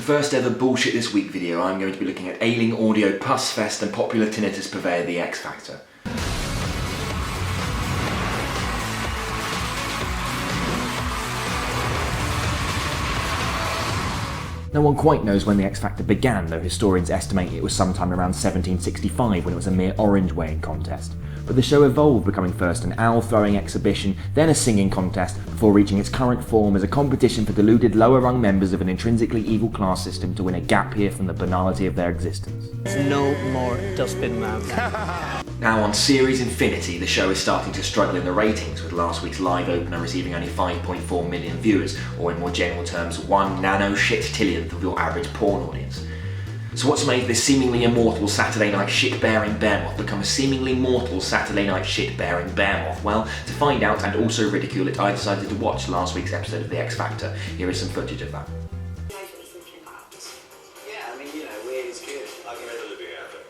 first ever Bullshit This Week video, I'm going to be looking at ailing audio pus fest and popular tinnitus purveyor The X Factor. No one quite knows when The X Factor began, though historians estimate it was sometime around 1765 when it was a mere orange weighing contest. But the show evolved, becoming first an owl-throwing exhibition, then a singing contest, before reaching its current form as a competition for deluded lower-rung members of an intrinsically evil class system to win a gap year from the banality of their existence. There's no more dustbin man. Now on series infinity, the show is starting to struggle in the ratings, with last week's live opener receiving only 5.4 million viewers, or in more general terms, 1 nano-shit-tillionth of your average porn audience. So what's made this seemingly immortal Saturday night shit-bearing bearmoth become a seemingly mortal Saturday night shit-bearing bearmoth? Well, to find out and also ridicule it, I decided to watch last week's episode of The X Factor. Here is some footage of that. Yeah, I mean, you know, weird is good. I can make a living out of it.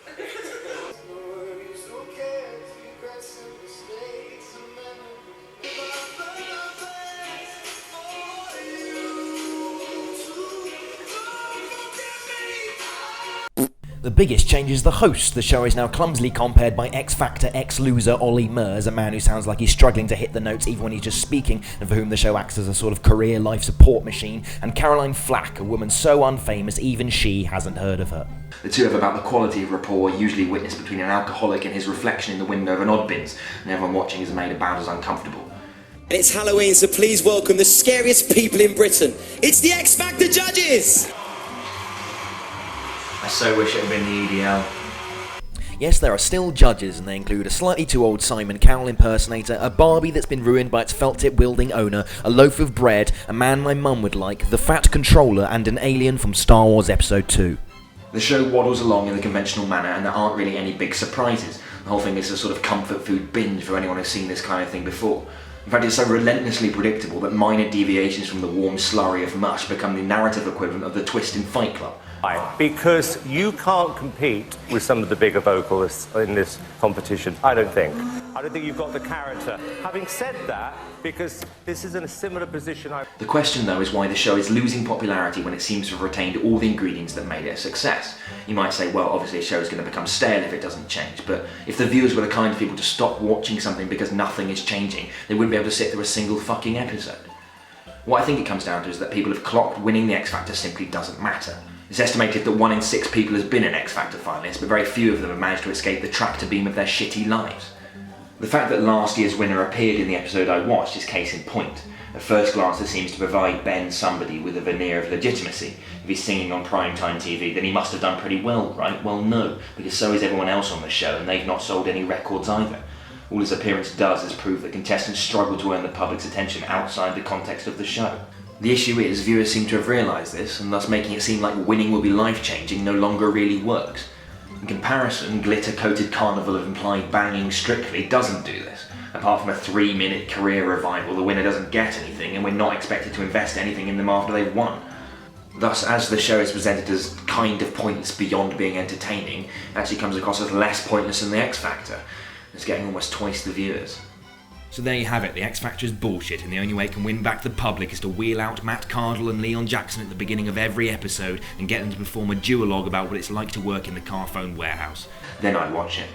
The biggest change is the host. The show is now clumsily compared by X Factor ex-loser Ollie Murs, a man who sounds like he's struggling to hit the notes even when he's just speaking, and for whom the show acts as a sort of career life support machine, and Caroline Flack, a woman so unfamous even she hasn't heard of her. The two have about the quality of rapport usually witnessed between an alcoholic and his reflection in the window of an odd bins, and everyone watching is made about as uncomfortable. It's Halloween, so please welcome the scariest people in Britain. It's the X Factor judges! I so wish it had been the EDL. Yes, there are still judges, and they include a slightly too old Simon Cowell impersonator, a Barbie that's been ruined by its felt-tip-wielding owner, a loaf of bread, a man my mum would like, the fat controller, and an alien from Star Wars Episode 2. The show waddles along in the conventional manner, and there aren't really any big surprises. The whole thing is a sort of comfort food binge for anyone who's seen this kind of thing before. In fact, it's so relentlessly predictable that minor deviations from the warm slurry of mush become the narrative equivalent of the twist in Fight Club. Because you can't compete with some of the bigger vocalists in this competition, I don't think. I don't think you've got the character. Having said that, because this is in a similar position... The question, though, is why the show is losing popularity when it seems to have retained all the ingredients that made it a success. You might say, well, obviously a show is going to become stale if it doesn't change, but if the viewers were the kind of people to stop watching something because nothing is changing, they wouldn't be able to sit through a single fucking episode. What I think it comes down to is that people have clocked winning the X Factor simply doesn't matter. It's estimated that 1 in 6 people has been an X Factor finalist, but very few of them have managed to escape the tractor beam of their shitty lives. The fact that last year's winner appeared in the episode I watched is case in point. At first glance, it seems to provide Ben somebody with a veneer of legitimacy. If he's singing on primetime TV, then he must have done pretty well, right? Well, no, because so is everyone else on the show, and they've not sold any records either. All his appearance does is prove that contestants struggle to earn the public's attention outside the context of the show. The issue is, viewers seem to have realised this, and thus making it seem like winning will be life-changing no longer really works. In comparison, glitter-coated carnival of implied banging strictly doesn't do this. Apart from a 3-minute career revival, the winner doesn't get anything, and we're not expected to invest anything in them after they've won. Thus, as the show is presented as kind of pointless beyond being entertaining, it actually comes across as less pointless than the X Factor. It's getting almost twice the viewers. So there you have it, the X Factor is bullshit, and the only way it can win back the public is to wheel out Matt Cardle and Leon Jackson at the beginning of every episode and get them to perform a duologue about what it's like to work in the Carphone warehouse. Then I'd watch it.